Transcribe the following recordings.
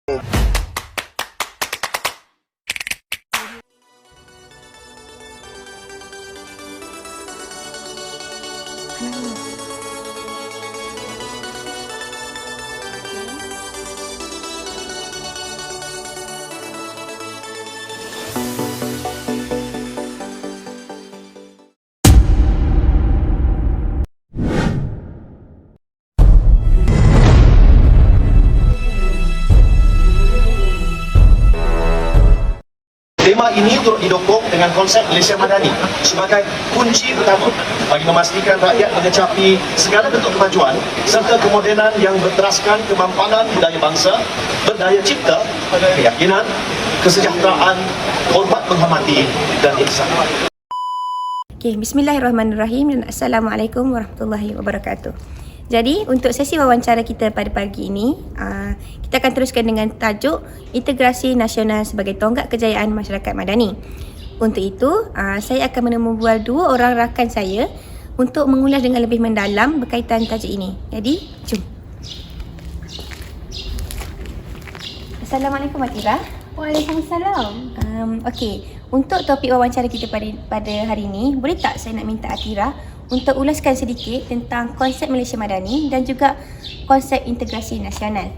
Tema ini turut didokong dengan konsep Malaysia Madani sebagai kunci utama bagi memastikan rakyat mengecapi segala bentuk kemajuan serta kemodenan yang berteraskan kemampanan budaya bangsa, berdaya cipta, keyakinan, kesejahteraan, hormat menghormati dan ihsan. Okay, bismillahirrahmanirrahim dan assalamualaikum warahmatullahi wabarakatuh. Jadi untuk sesi wawancara kita pada pagi ini, kita akan teruskan dengan tajuk Integrasi Nasional sebagai Tonggak Kejayaan Masyarakat Madani. Untuk itu, saya akan menemui dua orang rakan saya untuk mengulas dengan lebih mendalam berkaitan tajuk ini. Jadi, jom. Assalamualaikum Atira. Waalaikumsalam. Okey, untuk topik wawancara kita pada hari ini, boleh tak saya nak minta Atira untuk ulaskan sedikit tentang konsep Malaysia Madani dan juga konsep integrasi nasional.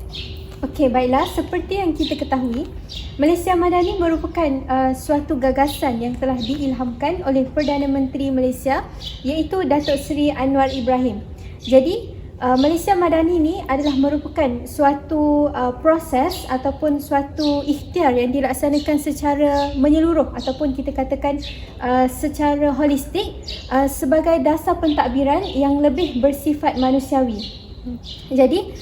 Okey, baiklah. Seperti yang kita ketahui, Malaysia Madani merupakan suatu gagasan yang telah diilhamkan oleh Perdana Menteri Malaysia, iaitu Datuk Seri Anwar Ibrahim. Jadi, Malaysia Madani ini adalah merupakan suatu proses ataupun suatu ikhtiar yang dilaksanakan secara menyeluruh ataupun kita katakan secara holistik sebagai dasar pentadbiran yang lebih bersifat manusiawi. Jadi,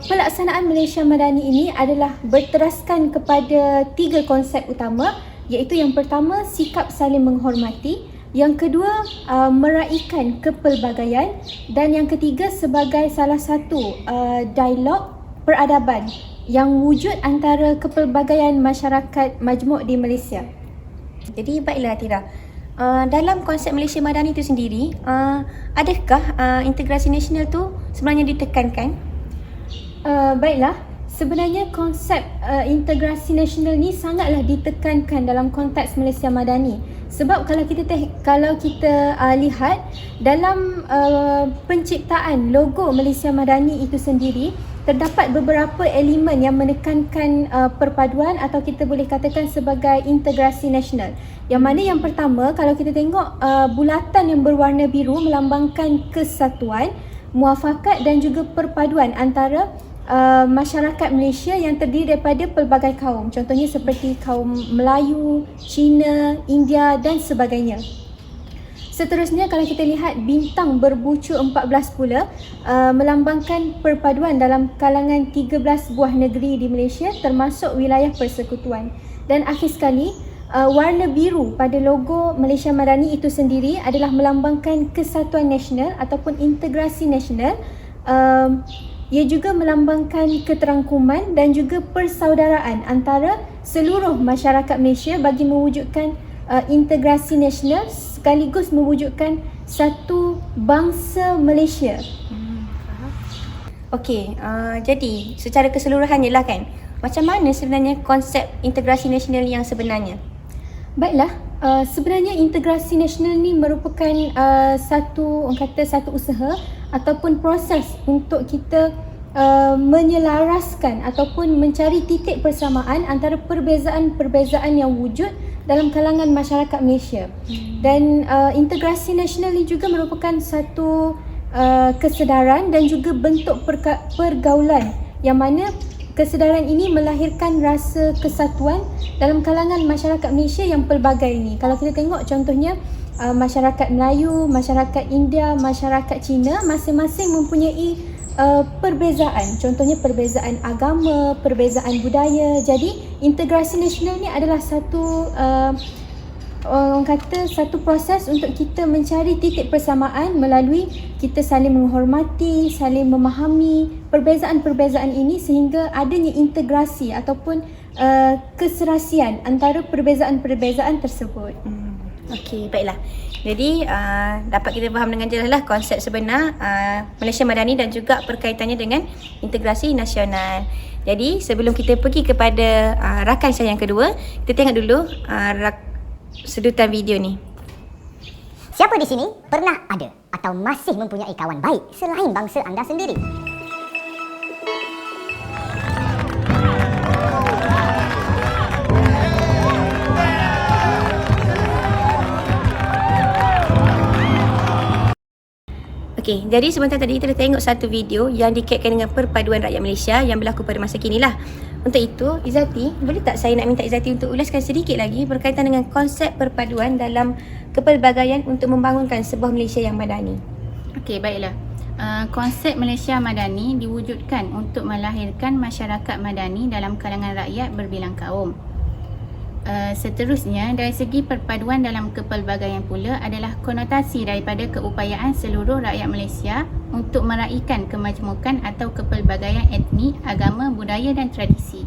pelaksanaan Malaysia Madani ini adalah berteraskan kepada tiga konsep utama, iaitu yang pertama, sikap saling menghormati, yang kedua, meraihkan kepelbagaian, dan yang ketiga sebagai salah satu dialog peradaban yang wujud antara kepelbagaian masyarakat majmuk di Malaysia. Jadi baiklah Atira, dalam konsep Malaysia Madani itu sendiri, adakah integrasi nasional tu sebenarnya ditekankan? Baiklah, sebenarnya konsep integrasi nasional ni sangatlah ditekankan dalam konteks Malaysia Madani. Sebab kalau kita lihat dalam penciptaan logo Malaysia Madani itu sendiri, terdapat beberapa elemen yang menekankan perpaduan atau kita boleh katakan sebagai integrasi nasional. Yang mana yang pertama, kalau kita tengok bulatan yang berwarna biru melambangkan kesatuan, muafakat dan juga perpaduan antara masyarakat Malaysia yang terdiri daripada pelbagai kaum. Contohnya seperti kaum Melayu, Cina, India dan sebagainya. Seterusnya kalau kita lihat bintang berbucu 14 pula melambangkan perpaduan dalam kalangan 13 buah negeri di Malaysia termasuk wilayah persekutuan. Dan akhir sekali, warna biru pada logo Malaysia Madani itu sendiri adalah melambangkan kesatuan nasional ataupun integrasi nasional. Ia juga melambangkan keterangkuman dan juga persaudaraan antara seluruh masyarakat Malaysia bagi mewujudkan integrasi nasional sekaligus mewujudkan satu bangsa Malaysia. Okey, jadi secara keseluruhannya lah kan, macam mana sebenarnya konsep integrasi nasional yang sebenarnya? Baiklah, sebenarnya integrasi nasional ni merupakan satu usaha ataupun proses untuk kita menyelaraskan ataupun mencari titik persamaan antara perbezaan-perbezaan yang wujud dalam kalangan masyarakat Malaysia. Dan integrasi nasional ini juga merupakan satu kesedaran dan juga bentuk pergaulan yang mana kesedaran ini melahirkan rasa kesatuan dalam kalangan masyarakat Malaysia yang pelbagai ini. Kalau kita tengok contohnya masyarakat Melayu, masyarakat India, masyarakat Cina masing-masing mempunyai perbezaan. Contohnya perbezaan agama, perbezaan budaya. Jadi integrasi nasional ni adalah satu satu proses untuk kita mencari titik persamaan melalui kita saling menghormati, saling memahami perbezaan-perbezaan ini sehingga adanya integrasi ataupun keserasian antara perbezaan-perbezaan tersebut. Okey, baiklah. Jadi dapat kita faham dengan jelaslah konsep sebenar Malaysia Madani dan juga perkaitannya dengan integrasi nasional. Jadi sebelum kita pergi kepada rakan saya yang kedua, kita tengok dulu sedutan video ni. Siapa di sini pernah ada atau masih mempunyai kawan baik selain bangsa anda sendiri? Okey, jadi sebentar tadi kita dah tengok satu video yang dikaitkan dengan perpaduan rakyat Malaysia yang berlaku pada masa kini lah. Untuk itu, Izzati, boleh tak saya nak minta Izzati untuk ulaskan sedikit lagi berkaitan dengan konsep perpaduan dalam kepelbagaian untuk membangunkan sebuah Malaysia yang madani? Okey, baiklah. Konsep Malaysia Madani diwujudkan untuk melahirkan masyarakat madani dalam kalangan rakyat berbilang kaum. Seterusnya, dari segi perpaduan dalam kepelbagaian pula adalah konotasi daripada keupayaan seluruh rakyat Malaysia untuk meraihkan kemajmukan atau kepelbagaian etnik, agama, budaya dan tradisi.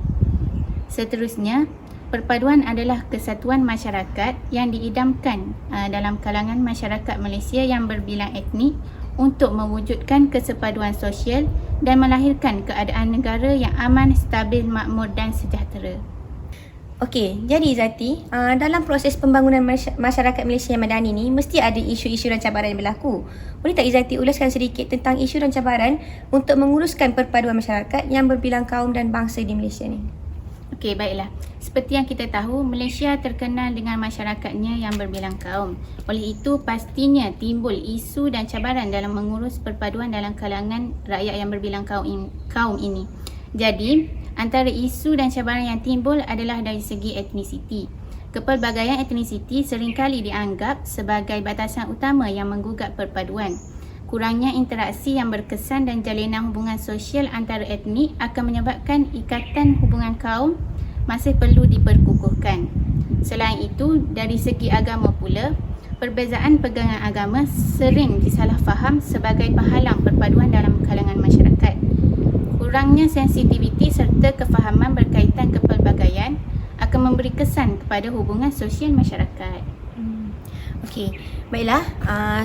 Seterusnya, perpaduan adalah kesatuan masyarakat yang diidamkan dalam kalangan masyarakat Malaysia yang berbilang etnik untuk mewujudkan kesepaduan sosial dan melahirkan keadaan negara yang aman, stabil, makmur dan sejahtera. Okey, jadi Izzati, dalam proses pembangunan masyarakat Malaysia yang madani ni mesti ada isu-isu dan cabaran yang berlaku. Boleh tak Izzati ulaskan sedikit tentang isu dan cabaran untuk menguruskan perpaduan masyarakat yang berbilang kaum dan bangsa di Malaysia ni? Okey, baiklah. Seperti yang kita tahu, Malaysia terkenal dengan masyarakatnya yang berbilang kaum. Oleh itu, pastinya timbul isu dan cabaran dalam mengurus perpaduan dalam kalangan rakyat yang berbilang kaum ini. Jadi, antara isu dan cabaran yang timbul adalah dari segi etnisiti. Kepelbagaian etnisiti seringkali dianggap sebagai batasan utama yang menggugat perpaduan. Kurangnya interaksi yang berkesan dan jalinan hubungan sosial antara etnik akan menyebabkan ikatan hubungan kaum masih perlu diperkukuhkan. Selain itu, dari segi agama pula, perbezaan pegangan agama sering disalahfaham sebagai penghalang perpaduan dalam kalangan masyarakat. Kurangnya sensitiviti serta kefahaman berkaitan kepelbagaian akan memberi kesan kepada hubungan sosial masyarakat. Okey, baiklah.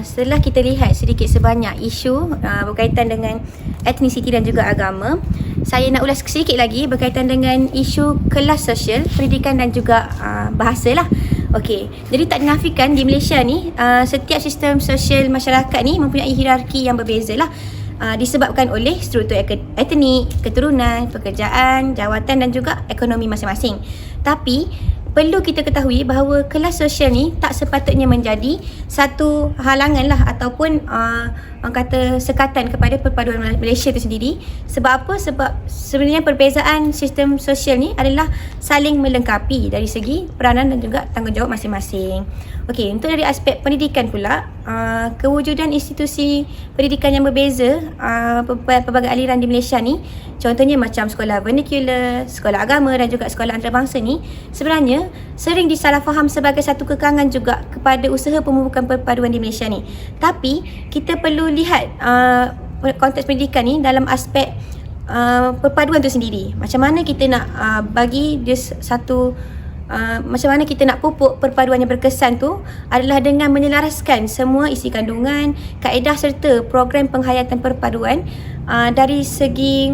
Setelah kita lihat sedikit sebanyak isu berkaitan dengan etnisiti dan juga agama, saya nak ulas sedikit lagi berkaitan dengan isu kelas sosial, pendidikan dan juga bahasa lah. Okey, jadi tak dinafikan di Malaysia ni setiap sistem sosial masyarakat ni mempunyai hierarki yang berbeza lah. Disebabkan oleh struktur etnik, keturunan, pekerjaan, jawatan dan juga ekonomi masing-masing. Tapi perlu kita ketahui bahawa kelas sosial ni tak sepatutnya menjadi satu halangan lah ataupun orang kata sekatan kepada perpaduan Malaysia itu sendiri. Sebab apa? Sebab sebenarnya perbezaan sistem sosial ni adalah saling melengkapi dari segi peranan dan juga tanggungjawab masing-masing. Okey, untuk dari aspek pendidikan pula, kewujudan institusi pendidikan yang berbeza pelbagai aliran di Malaysia ni, contohnya macam sekolah vernacular, sekolah agama dan juga sekolah antarabangsa ni sebenarnya sering disalahfaham sebagai satu kekangan juga kepada usaha pemubukan perpaduan di Malaysia ni. Tapi kita perlu lihat konteks pendidikan ni dalam aspek perpaduan tu sendiri. Macam mana kita nak bagi dia satu macam mana kita nak pupuk perpaduan yang berkesan tu adalah dengan menyelaraskan semua isi kandungan, kaedah serta program penghayatan perpaduan dari segi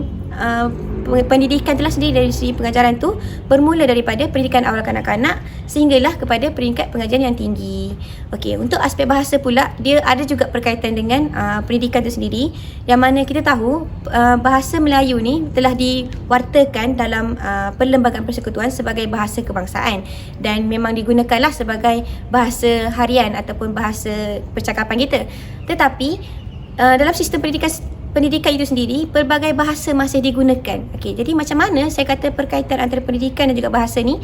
pendidikan telah sendiri, dari segi pengajaran tu bermula daripada pendidikan awal kanak-kanak sehinggalah kepada peringkat pengajian yang tinggi. Okey, untuk aspek bahasa pula dia ada juga berkaitan dengan pendidikan tu sendiri, yang mana kita tahu bahasa Melayu ni telah diwartakan dalam perlembagaan persekutuan sebagai bahasa kebangsaan dan memang digunakanlah sebagai bahasa harian ataupun bahasa percakapan kita. Tetapi dalam sistem pendidikan itu sendiri, pelbagai bahasa masih digunakan. Okey, jadi macam mana saya kata perkaitan antara pendidikan dan juga bahasa ni?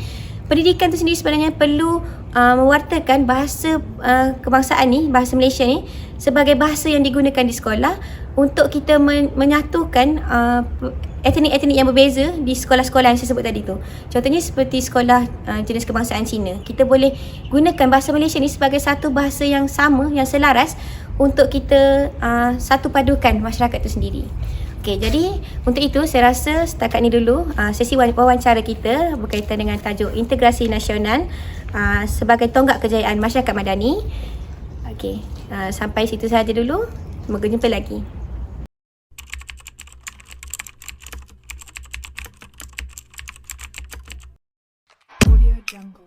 Pendidikan itu sendiri sebenarnya perlu mewartakan bahasa kebangsaan ni, bahasa Malaysia ni sebagai bahasa yang digunakan di sekolah untuk kita menyatukan etnik-etnik yang berbeza di sekolah-sekolah yang saya sebut tadi tu. Contohnya seperti sekolah jenis kebangsaan Cina. Kita boleh gunakan bahasa Malaysia ni sebagai satu bahasa yang sama, yang selaras untuk kita satu padukan masyarakat itu sendiri. Okey, jadi untuk itu saya rasa setakat ni dulu sesi wawancara kita berkaitan dengan tajuk integrasi nasional sebagai tonggak kejayaan masyarakat madani. Okey, sampai situ sahaja dulu. Semoga jumpa lagi. Jungle.